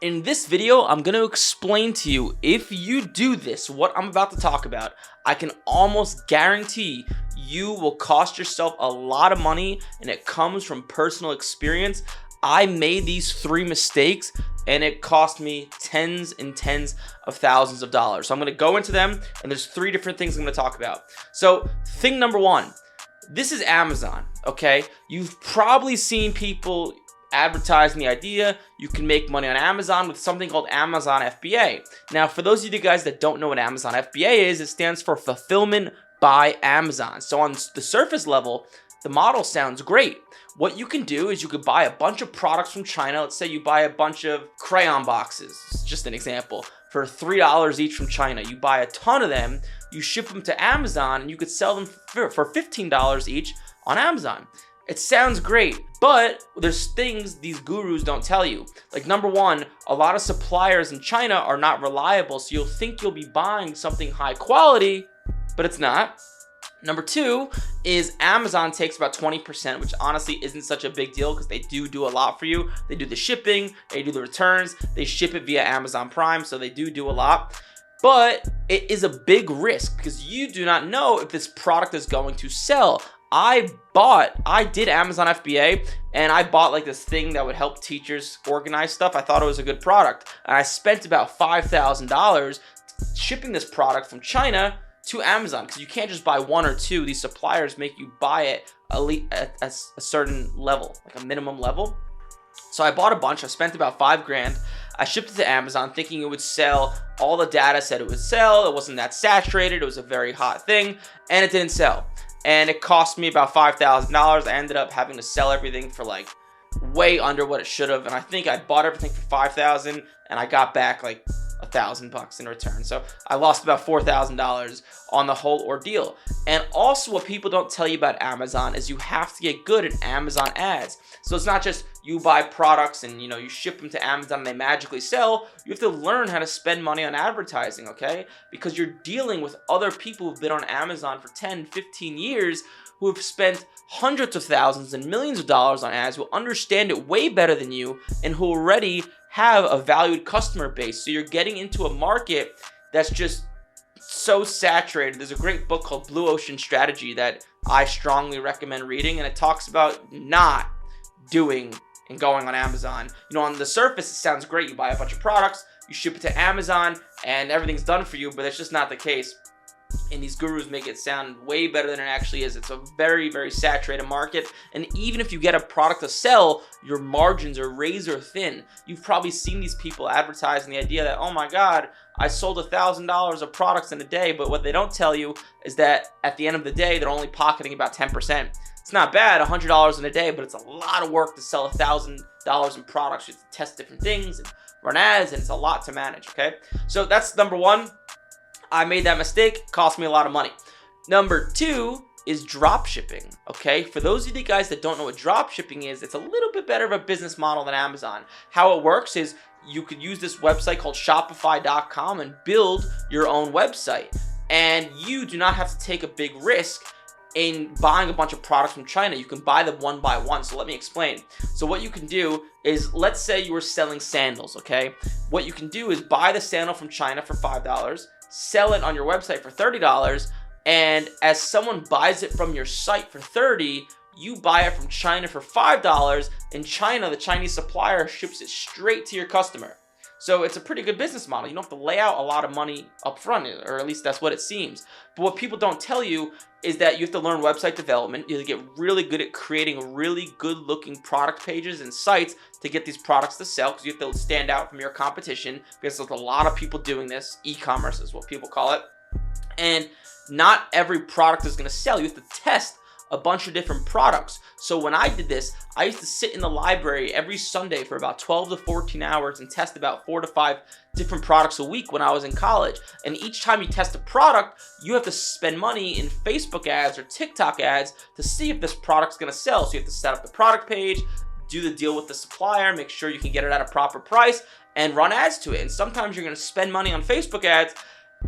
In this video, I'm going to explain to you, if you do this, what I'm about to talk about, I can almost guarantee you will cost yourself a lot of money, and it comes from personal experience. I made these 3 mistakes and it cost me tens and tens of thousands of dollars. So I'm going to go into them, and there's 3 different things I'm going to talk about. So thing number 1, this is Amazon, okay? You've probably seen people advertising the idea you can make money on Amazon with something called Amazon FBA. Now, for those of you guys that don't know what Amazon FBA is, it stands for Fulfillment by Amazon. So on the surface level, the model sounds great. What you can do is you could buy a bunch of products from China. Let's say you buy a bunch of crayon boxes, just an example, for $3 each from China. You buy a ton of them, you ship them to Amazon, and you could sell them for $15 each on Amazon. It sounds great, but there's things these gurus don't tell you. Like, number 1, a lot of suppliers in China are not reliable, so you'll think you'll be buying something high quality, but it's not. Number 2 is Amazon takes about 20%, which honestly isn't such a big deal because they do a lot for you. They do the shipping, they do the returns, they ship it via Amazon Prime, so they do a lot. But it is a big risk because you do not know if this product is going to sell. I did Amazon FBA, and I bought like this thing that would help teachers organize stuff. I thought it was a good product, and I spent about $5,000 shipping this product from China to Amazon, because you can't just buy 1 or 2. These suppliers make you buy it at a certain level, like a minimum level. So I bought a bunch. I spent about $5 grand. I shipped it to Amazon thinking it would sell. All the data said it would sell. It wasn't that saturated. It was a very hot thing, and it didn't sell. And it cost me about $5,000. I ended up having to sell everything for like way under what it should have. And I think I bought everything for $5,000, and I got back like $1,000 in return. So I lost about $4,000 on the whole ordeal. And also, what people don't tell you about Amazon is you have to get good at Amazon ads. So it's not just you buy products and you ship them to Amazon and they magically sell. You have to learn how to spend money on advertising, okay? Because you're dealing with other people who've been on Amazon for 10, 15 years who have spent hundreds of thousands and millions of dollars on ads, who understand it way better than you, and who already have a valued customer base. So you're getting into a market that's just so saturated. There's a great book called Blue Ocean Strategy that I strongly recommend reading, and it talks about not doing and going on Amazon. On the surface, it sounds great. You buy a bunch of products, you ship it to Amazon, and everything's done for you, but it's just not the case. And these gurus make it sound way better than it actually is. It's a very, very saturated market. And even if you get a product to sell, your margins are razor thin. You've probably seen these people advertising the idea that, oh my God, I sold $1,000 of products in a day. But what they don't tell you is that at the end of the day, they're only pocketing about 10%. It's not bad, $100 in a day, but it's a lot of work to sell $1,000 in products. You have to test different things and run ads, and it's a lot to manage, okay? So that's number 1. I made that mistake, cost me a lot of money. Number 2 is drop shipping, okay? For those of you guys that don't know what drop shipping is, it's a little bit better of a business model than Amazon. How it works is you could use this website called Shopify.com and build your own website. And you do not have to take a big risk in buying a bunch of products from China. You can buy them one by one. So let me explain. So what you can do is, let's say you were selling sandals, okay? What you can do is buy the sandal from China for $5, sell it on your website for $30, and as someone buys it from your site for $30, you buy it from China for $5. In China, the Chinese supplier ships it straight to your customer. So it's a pretty good business model. You don't have to lay out a lot of money up front, or at least that's what it seems. But what people don't tell you is that you have to learn website development. You have to get really good at creating really good looking product pages and sites to get these products to sell, because you have to stand out from your competition, because there's a lot of people doing this. E-commerce is what people call it. And not every product is going to sell. You have to test a bunch of different products. So when I did this, I used to sit in the library every Sunday for about 12 to 14 hours and test about 4 to 5 different products a week when I was in college. And each time you test a product, you have to spend money in Facebook ads or TikTok ads to see if this product's gonna sell. So you have to set up the product page, do the deal with the supplier, make sure you can get it at a proper price, and run ads to it. And sometimes you're gonna spend money on Facebook ads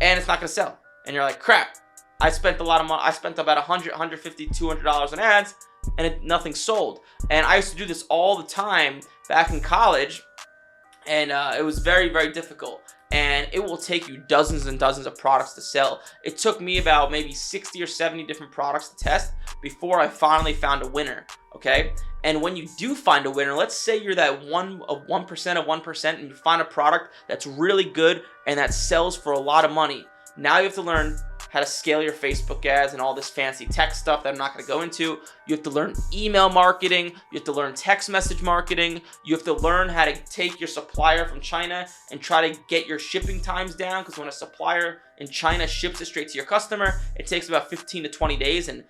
and it's not gonna sell. And you're like, crap, I spent a lot of money. I spent about $100, $150, $200 on ads, and nothing sold. And I used to do this all the time back in college. and it was very, very difficult. And it will take you dozens and dozens of products to sell. It took me about maybe 60 or 70 different products to test before I finally found a winner. Okay, and when you do find a winner, let's say you're that 1% of 1%, and you find a product that's really good and that sells for a lot of money. Now you have to learn how to scale your Facebook ads and all this fancy tech stuff that I'm not going to go into. You have to learn email marketing. You have to learn text message marketing. You have to learn how to take your supplier from China and try to get your shipping times down, because when a supplier in China ships it straight to your customer, it takes about 15 to 20 days, and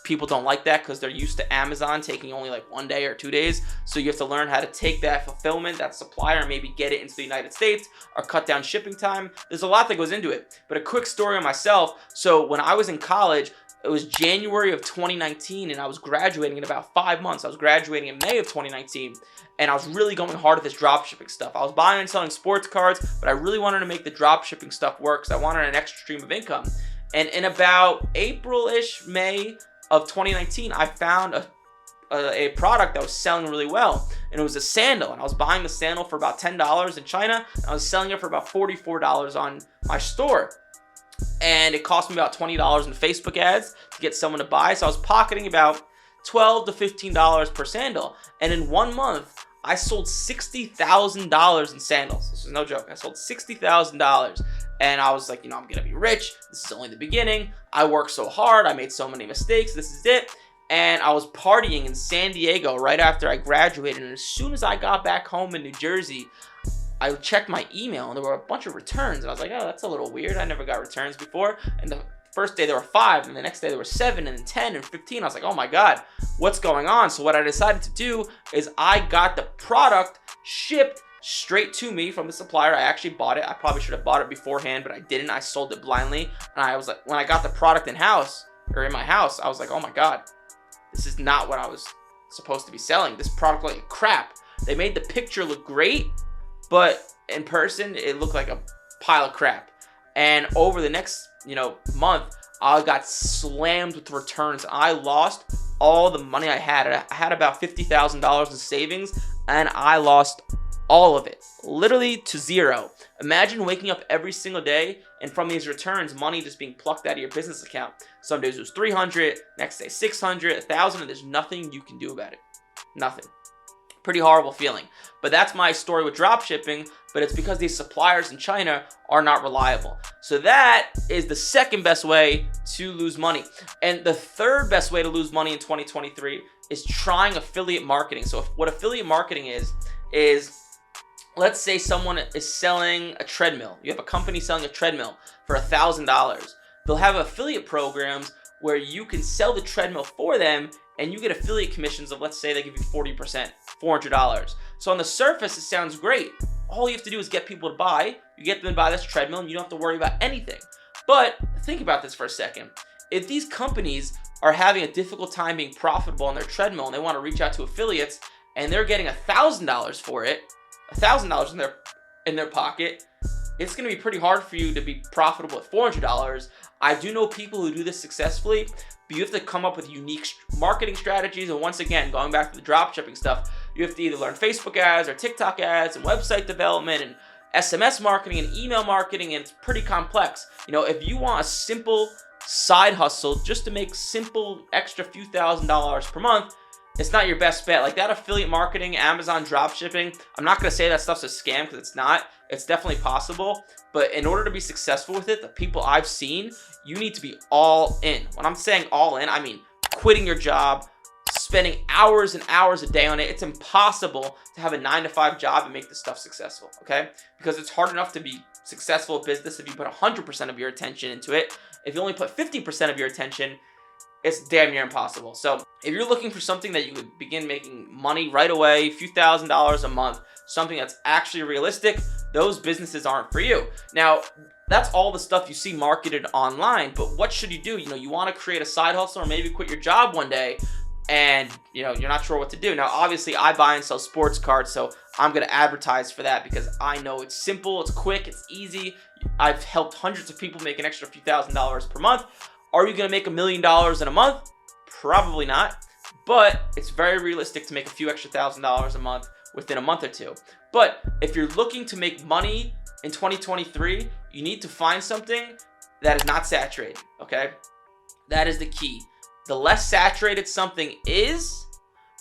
people don't like that because they're used to Amazon taking only like 1 day or 2 days. So you have to learn how to take that fulfillment, that supplier, and maybe get it into the United States or cut down shipping time. There's a lot that goes into it. But a quick story on myself. So when I was in college, it was January of 2019, and I was graduating in about 5 months. I was graduating in May of 2019, and I was really going hard at this dropshipping stuff. I was buying and selling sports cards, but I really wanted to make the dropshipping stuff work because I wanted an extra stream of income. And in about April-ish, May of 2019, I found a product that was selling really well, and it was a sandal, and I was buying the sandal for about $10 in China, and I was selling it for about $44 on my store, and it cost me about $20 in Facebook ads to get someone to buy. So I was pocketing about $12 to $15 per sandal, and in 1 month I sold $60,000 in sandals. This is no joke. I sold $60,000. And I was like, I'm gonna be rich. This is only the beginning. I worked so hard. I made so many mistakes. This is it. And I was partying in San Diego right after I graduated. And as soon as I got back home in New Jersey, I checked my email, and there were a bunch of returns. And I was like, oh, that's a little weird. I never got returns before. And the first day there were 5, and the next day there were 7, and then 10, and 15. I was like, oh my God, what's going on? So what I decided to do is I got the product shipped straight to me from the supplier. I actually bought it. I probably should have bought it beforehand, but I didn't. I sold it blindly. And I was like, when I got the product in my house, I was like, oh my God, this is not what I was supposed to be selling. This product looked like crap. They made the picture look great, but in person, it looked like a pile of crap. And over the next, month, I got slammed with returns. I lost all the money I had. I had about $50,000 in savings, and I lost all of it, literally to zero. Imagine waking up every single day and from these returns, money just being plucked out of your business account. Some days it was 300, next day 600, 1,000, and there's nothing you can do about it. Nothing. Pretty horrible feeling. But that's my story with drop shipping, but it's because these suppliers in China are not reliable. So that is the second best way to lose money. And the third best way to lose money in 2023 is trying affiliate marketing. So what affiliate marketing is let's say someone is selling a treadmill. You have a company selling a treadmill for $1,000. They'll have affiliate programs where you can sell the treadmill for them, and you get affiliate commissions of, let's say they give you 40%, $400. So on the surface, it sounds great. All you have to do is get people to buy. You get them to buy this treadmill, and you don't have to worry about anything. But think about this for a second. If these companies are having a difficult time being profitable on their treadmill, and they want to reach out to affiliates, and they're getting $1,000 for it, $1,000 in their pocket, it's going to be pretty hard for you to be profitable at $400. I do know people who do this successfully, but you have to come up with unique marketing strategies. And once again, going back to the drop shipping stuff, you have to either learn Facebook ads or TikTok ads and website development and SMS marketing and email marketing, and it's pretty complex. If you want a simple side hustle just to make simple extra few $1,000s per month, it's not your best bet. Like that affiliate marketing, Amazon drop shipping, I'm not going to say that stuff's a scam, because it's not. It's definitely possible. But in order to be successful with it, the people I've seen, you need to be all in. When I'm saying all in, I mean quitting your job, spending hours and hours a day on it. It's impossible to have a 9-to-5 job and make this stuff successful, okay? Because it's hard enough to be successful at business if you put 100% of your attention into it. If you only put 50% of your attention, it's damn near impossible. So if you're looking for something that you could begin making money right away, a few $1,000s a month, something that's actually realistic, those businesses aren't for you. Now, that's all the stuff you see marketed online, but what should you do? You want to create a side hustle or maybe quit your job one day, and you're not sure what to do. Now, obviously, I buy and sell sports cards, so I'm going to advertise for that because I know it's simple, it's quick, it's easy. I've helped hundreds of people make an extra few $1,000s per month. Are you going to make $1 million in a month? Probably not, but it's very realistic to make a few extra $1,000s a month within a month or two. But if you're looking to make money in 2023, you need to find something that is not saturated, okay? That is the key. The less saturated something is,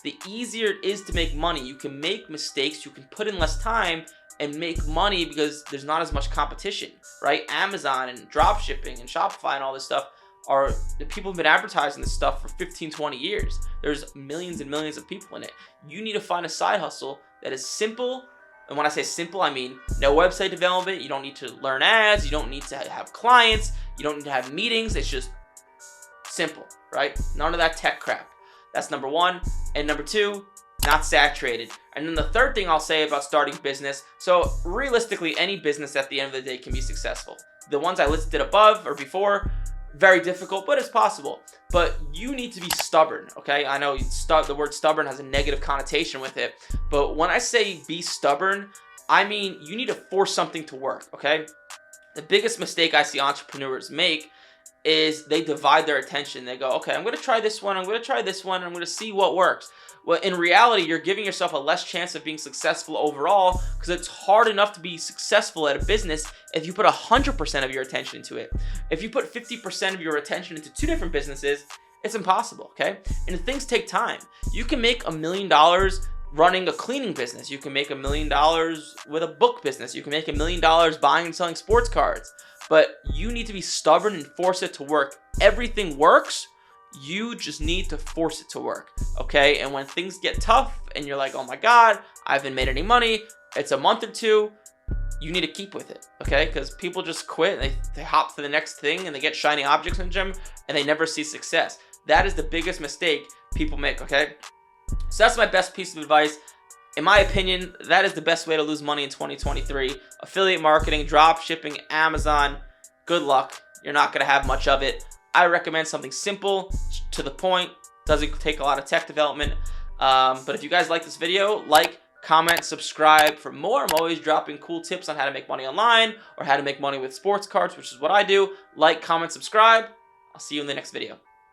the easier it is to make money. You can make mistakes, you can put in less time and make money because there's not as much competition, right? Amazon and drop shipping and Shopify and all this stuff are the people have been advertising this stuff for 15, 20 years. There's millions and millions of people in it. You need to find a side hustle that is simple. And when I say simple, I mean no website development. You don't need to learn ads. You don't need to have clients. You don't need to have meetings. It's just simple, right? None of that tech crap. That's number one. And number two, not saturated. And then the third thing I'll say about starting business, so realistically, any business at the end of the day can be successful. The ones I listed above or before, very difficult, but it's possible. But you need to be stubborn, okay? I know the word stubborn has a negative connotation with it, but when I say be stubborn, I mean you need to force something to work, okay? The biggest mistake I see entrepreneurs make is they divide their attention. They go, okay, I'm going to try this one, I'm going to try this one, I'm going to see what works. Well, in reality, you're giving yourself a less chance of being successful overall because it's hard enough to be successful at a business if you put 100% of your attention into it. If you put 50% of your attention into two different businesses, it's impossible, okay? And things take time. You can make $1 million running a cleaning business. You can make $1 million with a book business. You can make $1 million buying and selling sports cards. But you need to be stubborn and force it to work. Everything works. You just need to force it to work, okay? And when things get tough and you're like, oh my God, I haven't made any money, it's a month or two, you need to keep with it, okay? Because people just quit and they hop to the next thing and they get shiny objects in the gym and they never see success. That is the biggest mistake people make, okay? So that's my best piece of advice. In my opinion, that is the best way to lose money in 2023. Affiliate marketing, drop shipping, Amazon, good luck. You're not gonna have much of it. I recommend something simple, to the point, doesn't take a lot of tech development. But if you guys like this video, like, comment, subscribe for more. I'm always dropping cool tips on how to make money online or how to make money with sports cards, which is what I do. Like, comment, subscribe. I'll see you in the next video.